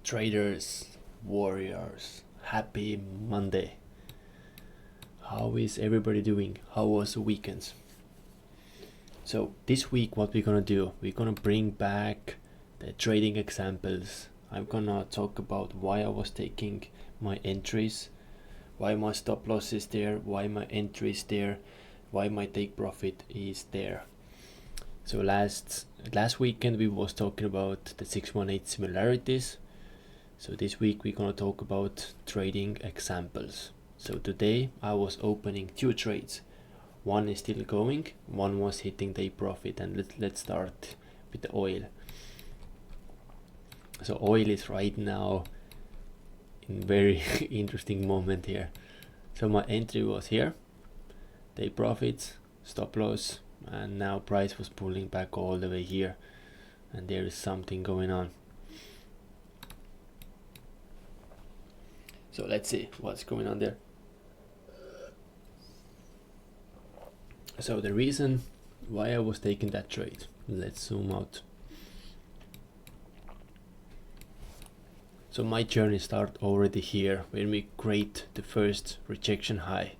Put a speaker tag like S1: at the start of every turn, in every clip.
S1: Traders, warriors, happy Monday. How is everybody doing? How was the weekend? So this week what we're gonna do, we're gonna bring back the trading examples. I'm gonna talk about why I was taking my entries, why my stop loss is there, why my entry is there, why my take profit is there. So last weekend we was talking about the 618 similarities. So this week we're gonna talk about trading examples. So today I was opening two trades. One is still going, one was hitting take profit, and let's start with the oil. So oil is right now in very interesting moment here. So my entry was here, take profits, stop loss, and now price was pulling back all the way here, and there is something going on. So let's see what's going on there. So the reason why I was taking that trade, let's zoom out. So my journey started already here when we create the first rejection high.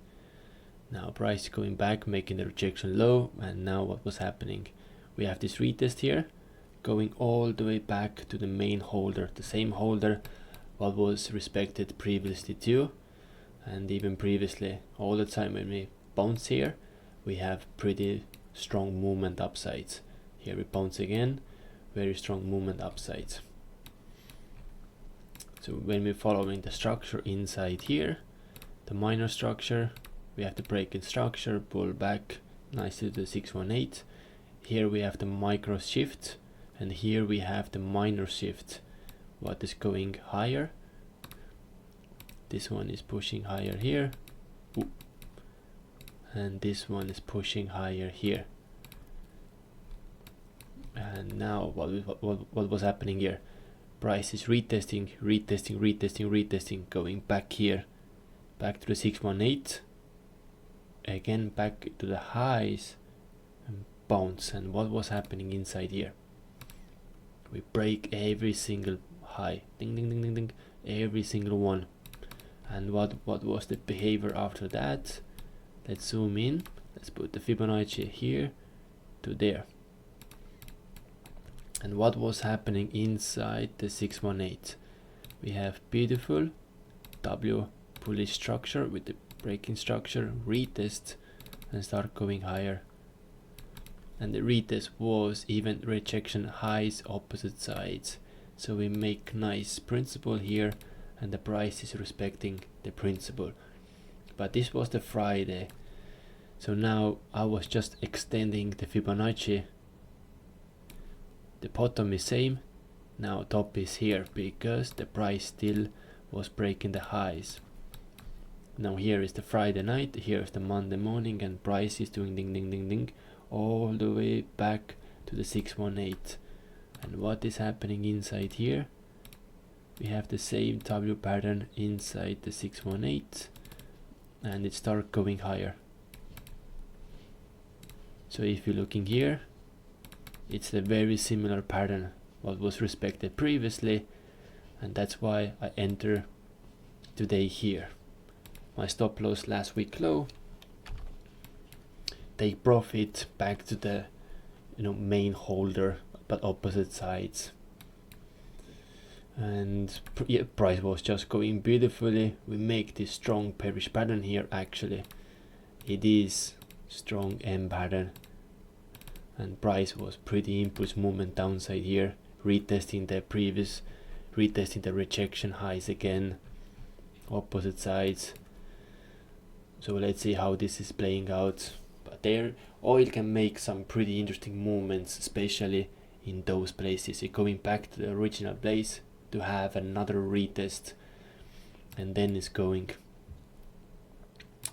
S1: Now price going back, making the rejection low, and now what was happening? We have this retest here, going all the way back to the main holder, the same holder what was respected previously too, and even previously. All the time when we bounce here, we have pretty strong movement upsides. Here we bounce again, very strong movement upsides. So when we're following the structure inside here, the minor structure, we have the break in structure, pull back nicely to the 618. Here we have the micro shift, and here we have the minor shift. What is going higher? This one is pushing higher here. Ooh. And this one is pushing higher here. And now what was happening here? Price is retesting, going back here, back to the 618, again back to the highs, and bounce. And what was happening inside here? We break every single high, ding ding ding ding ding, every single one. And what was the behavior after that? Let's zoom in. Let's put the Fibonacci here to there. And what was happening inside the 618? We have beautiful W bullish structure with the breaking structure, retest, and start going higher. And the retest was even rejection highs opposite sides. So we make nice principle here, and the price is respecting the principle. But this was the Friday. So now I was just extending the Fibonacci. The bottom is same, now top is here because the price still was breaking the highs. Now here is the Friday night, here is the Monday morning, and price is doing ding ding ding ding all the way back to the 618. And what is happening inside here? We have the same W pattern inside the 618, and it starts going higher. So if you're looking here, it's a very similar pattern what was respected previously, and that's why I enter today here. My stop loss last week low, take profit back to the main holder but opposite sides. And price was just going beautifully. We make this strong bearish pattern here. Actually it is strong M pattern, and price was pretty impulse movement downside here, retesting the rejection highs again, opposite sides. So let's see how this is playing out. But there oil can make some pretty interesting movements, especially in those places. It's going back to the original place to have another retest, and then it's going.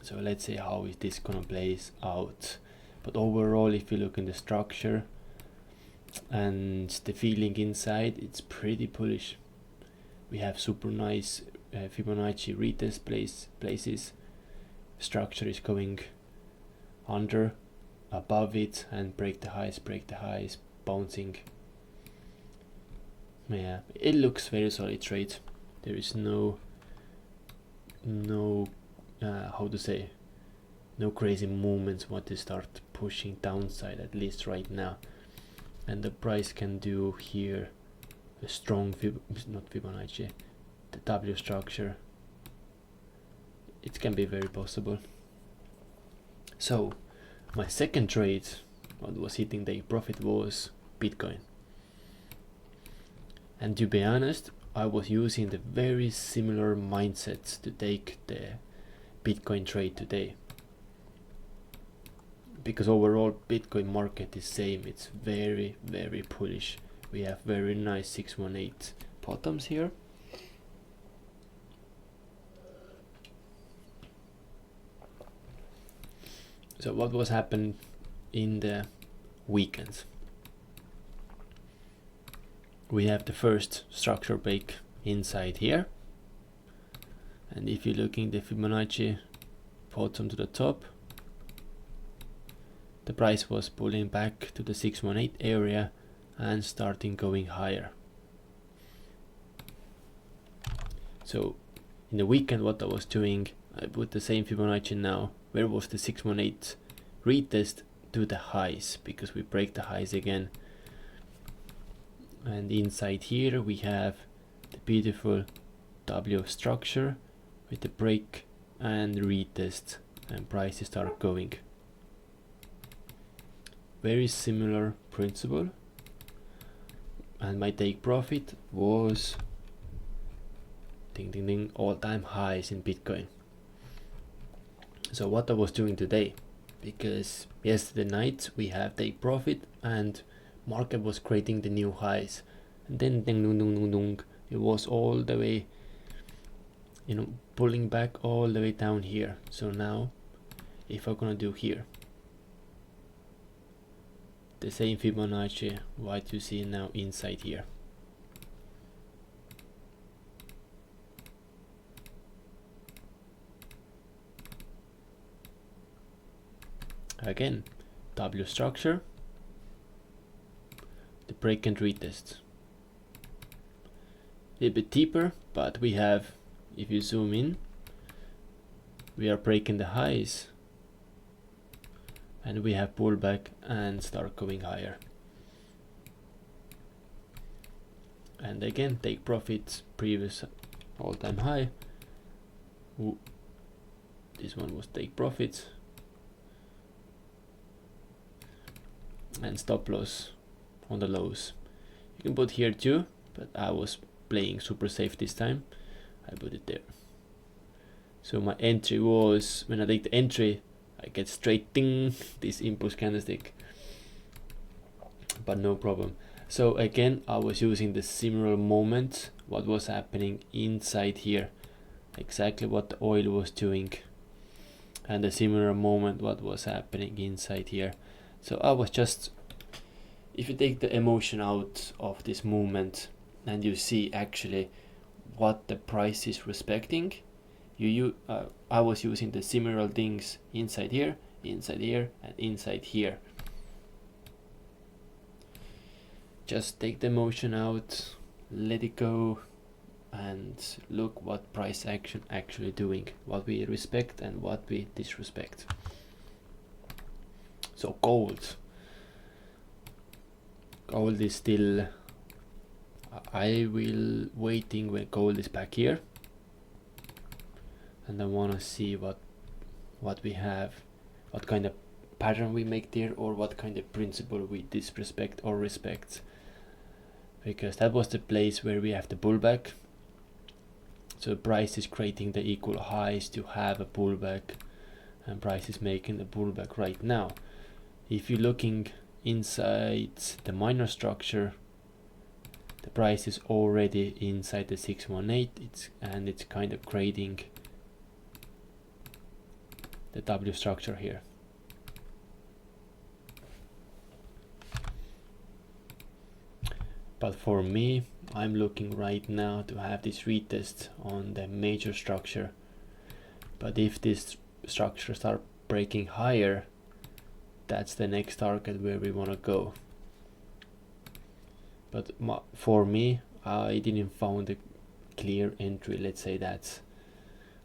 S1: So let's see how is this gonna play out. But overall, if you look in the structure and the feeling inside, it's pretty bullish. We have super nice Fibonacci retest places. Structure is going under, above it, and break the highs, bouncing. Yeah, it looks very solid trade. There is no how to say, no crazy movements what to start pushing downside, at least right now. And the price can do here a strong not Fibonacci, the W structure. It can be very possible. So my second trade, what was hitting the profit, was Bitcoin. And to be honest, I was using the very similar mindsets to take the Bitcoin trade today. Because overall Bitcoin market is same, it's very bullish. We have very nice 618 bottoms here. So what was happening in the weekends? We have the first structure break inside here, and if you're looking the Fibonacci bottom to the top, the price was pulling back to the 618 area and starting going higher. So in the weekend what I was doing, I put the same Fibonacci now. Where was the 618 retest to the highs, because we break the highs again. And inside here we have the beautiful W structure with the break and retest, and prices start going. Very similar principle. And my take profit was ding ding ding, all-time highs in Bitcoin. So what I was doing today, because yesterday night we have take profit and market was creating the new highs, and then ding, ding, ding, ding, ding, it was all the way, you know, pulling back all the way down here. So now if I'm gonna do here the same Fibonacci what you see now inside here, again W structure, the break and retest, a little bit deeper, but we have, if you zoom in, we are breaking the highs and we have pullback and start going higher. And again take profits, previous all-time high. Ooh, this one was take profits, and stop loss on the lows. You can put here too, but I was playing super safe this time. I put it there. So my entry was, when I take the entry, I get straight ding, this impulse candlestick, but no problem. So again, I was using the similar moment, what was happening inside here, exactly what the oil was doing, and the similar moment what was happening inside here. So I was just, if you take the emotion out of this movement and you see actually what the price is respecting, I was using the similar things inside here, and inside here. Just take the emotion out, let it go, and look what price action actually doing, what we respect and what we disrespect. So gold is still, I will waiting when gold is back here, and I want to see what we have, what kind of pattern we make there, or what kind of principle we disrespect or respect, because that was the place where we have the pullback. So price is creating the equal highs to have a pullback, and price is making the pullback right now. If you're looking inside the minor structure, the price is already inside the 618, and it's kind of creating the W structure here. But for me, I'm looking right now to have this retest on the major structure. But if this structure start breaking higher, that's the next target where we want to go. But for me, I didn't found a clear entry, let's say that.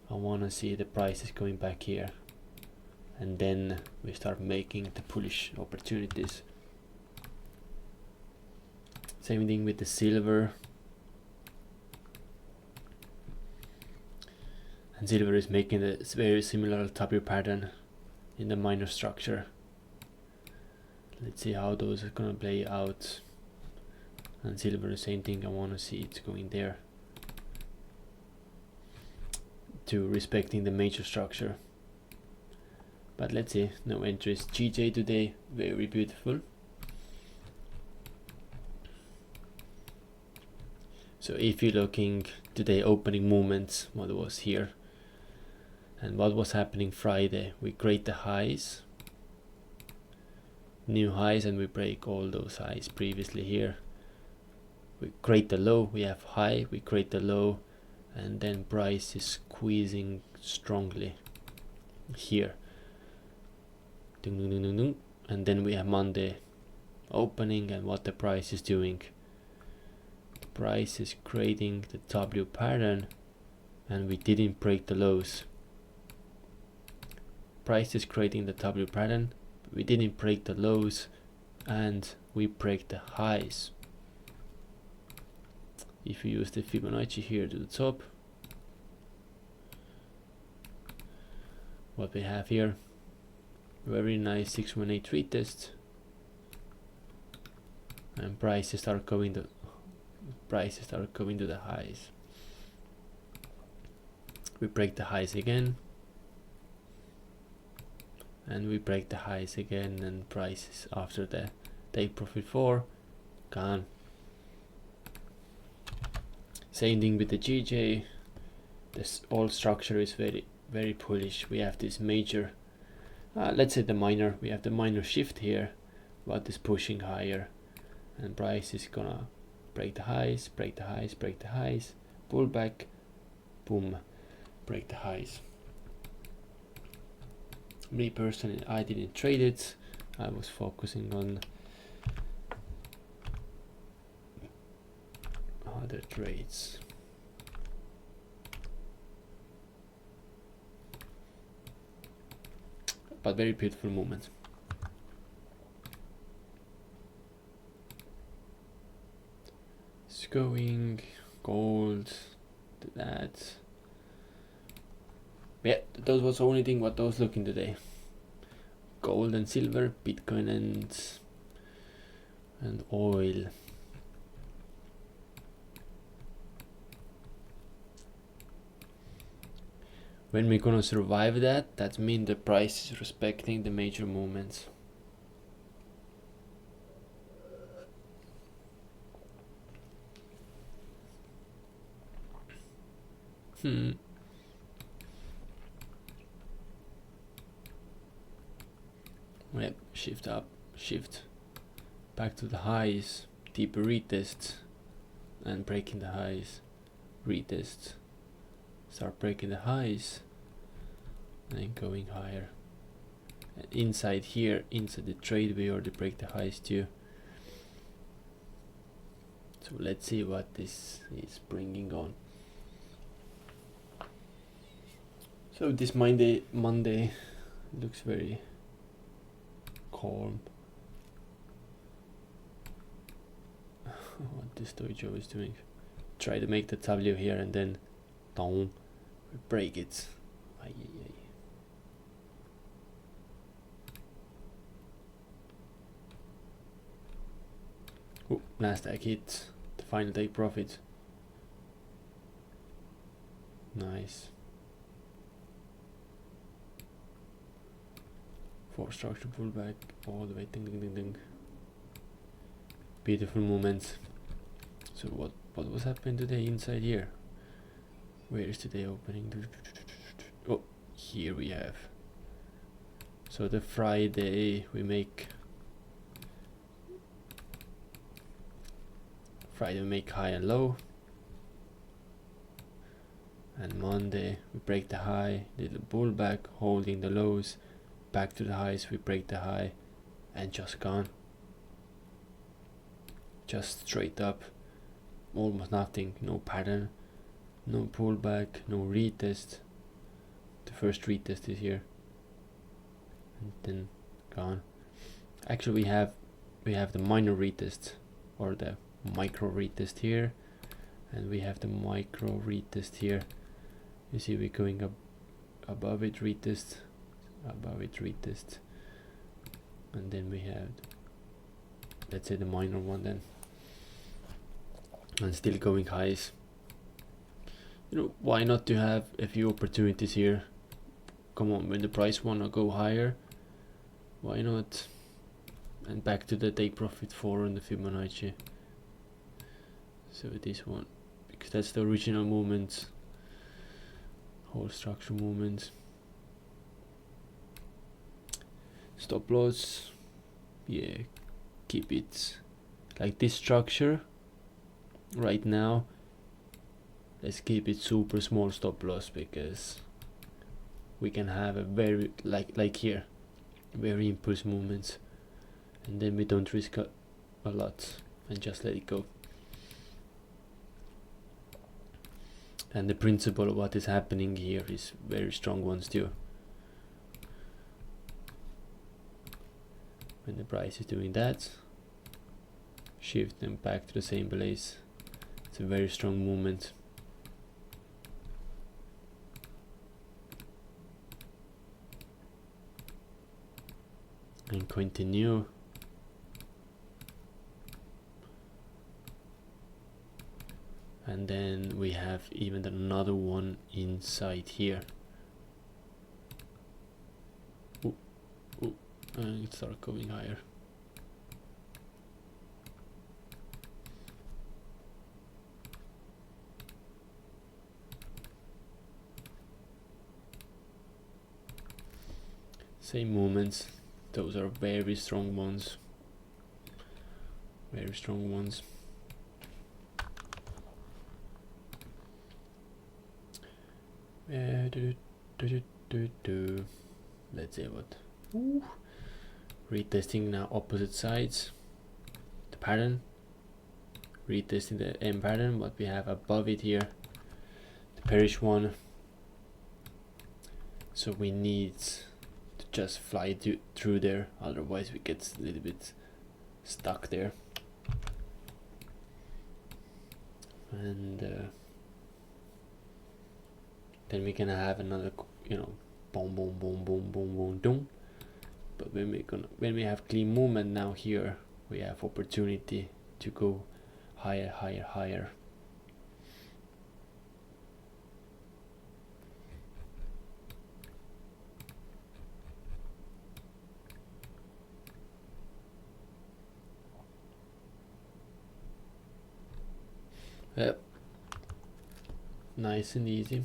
S1: I want to see the prices going back here, and then we start making the bullish opportunities. Same thing with the silver. And silver is making a very similar W pattern in the minor structure. Let's see how those are gonna play out. And silver, the same thing. I want to see it's going there to respecting the major structure. But let's see, no entries. GJ today, very beautiful. So if you're looking today opening movements, what was here and what was happening Friday, we create the highs, new highs, and we break all those highs previously here. We create the low, we have high, we create the low, and then price is squeezing strongly here. Ding, ding, ding, ding, ding. And then we have Monday opening, and what the price is doing. The price is creating the W pattern, and we didn't break the lows. Price is creating the W pattern, we didn't break the lows, and we break the highs. If you use the Fibonacci here to the top, what we have here, very nice 618 retest, and prices start going to the highs. We break the highs again, and we break the highs again, and prices after the take profit 4 gone. Same thing with the GJ. This all structure is very bullish. We have this major, let's say the minor, we have the minor shift here, what is pushing higher, and price is gonna break the highs, break the highs, break the highs, pull back, boom, break the highs. Me personally, I didn't trade it. I was focusing on other trades. But very beautiful movement. It's going gold to that. Yeah, those was the only thing what I was looking today. Gold and silver, Bitcoin and oil. When we're gonna survive that means the price is respecting the major movements. Yep, shift up, shift back to the highs, deeper retest, and breaking the highs, retest, start breaking the highs, and going higher. And inside here, inside the trade, we already break the highs too. So let's see what this is bringing on. So this Monday looks very calm. What this dojo is doing. Try to make the W here and then down, break it. Aye, aye, aye. Oh, Nasdaq hit the final take profit. Nice. 4 structure pullback all the way. Ding, ding, ding, ding. Beautiful movement. So what was happening today inside here? Where is today opening? Oh, here we have. So the Friday we make high and low, and Monday we break the high, little pullback, holding the lows, back to the highs, we break the high, and just gone. Just straight up almost nothing, no pattern, no pullback, no retest. The first retest is here and then gone. Actually we have the minor retest or the micro retest here, and we have the micro retest here. You see we're going up above it, retest, above it, retest, and then we have, let's say, the minor one then, and still going highs. You know, why not to have a few opportunities here? Come on, when the price wanna go higher, why not? And back to the take profit 4 on the Fibonacci. So this one, because that's the original movement, whole structure movement. Stop loss, yeah, keep it like this structure right now. Let's keep it super small stop loss, because we can have a very like here, very impulse movements, and then we don't risk a lot and just let it go. And the principle of what is happening here is very strong ones too. When the price is doing that, shift them back to the same place. It's a very strong movement. And continue. And then we have even another one inside here. Ooh, ooh, and it started going higher. Same movements. Those are very strong ones. Very strong ones. Let's see what. Ooh. Retesting now opposite sides. The pattern. Retesting the M pattern, what we have above it here. The bearish one. So we need to just fly through there, otherwise we get a little bit stuck there. And then we can have another, you know, boom, boom, boom, boom, boom, boom, boom. But when we have clean movement now here, we have opportunity to go higher, higher, higher. Yep. Nice and easy.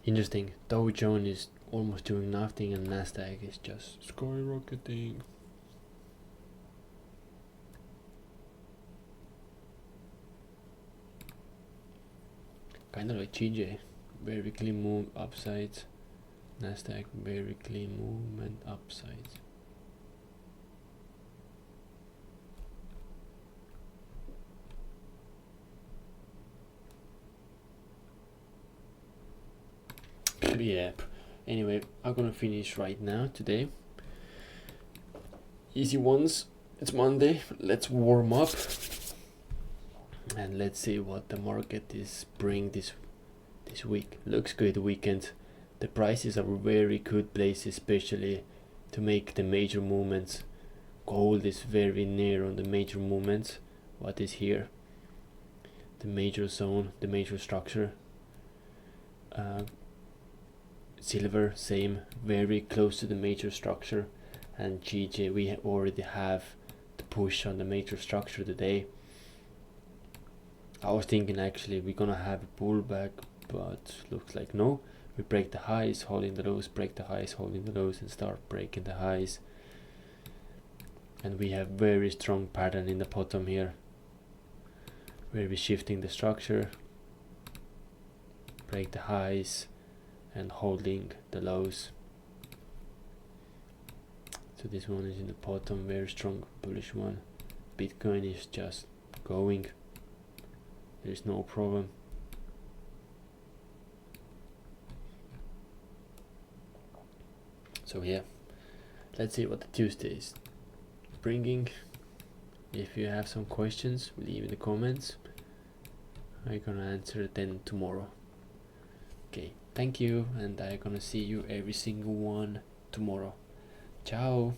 S1: Interesting. Dow Jones is almost doing nothing and Nasdaq is just skyrocketing. Kind of like GJ, very clean move upsides. Nasdaq, very clean movement upsides. Yeah, anyway, I'm gonna finish right now today. Easy ones. It's Monday. Let's warm up and let's see what the market is bring this week. Looks good weekend. The prices are very good place, especially to make the major movements. Gold is very near on the major movements. What is here? The major zone, the major structure. Silver, same, very close to the major structure. And GJ, we already have the push on the major structure today. I was thinking actually we're gonna have a pullback, but looks like no. We break the highs, holding the lows, break the highs, holding the lows, and start breaking the highs. And we have very strong pattern in the bottom here, where we're shifting the structure, break the highs, and holding the lows. So this one is in the bottom, very strong bullish one. Bitcoin is just going, there's no problem. So yeah, let's see what the Tuesday is bringing. If you have some questions, leave in the comments. I'm gonna answer them tomorrow. Okay, thank you, and I'm gonna see you every single one tomorrow. Ciao.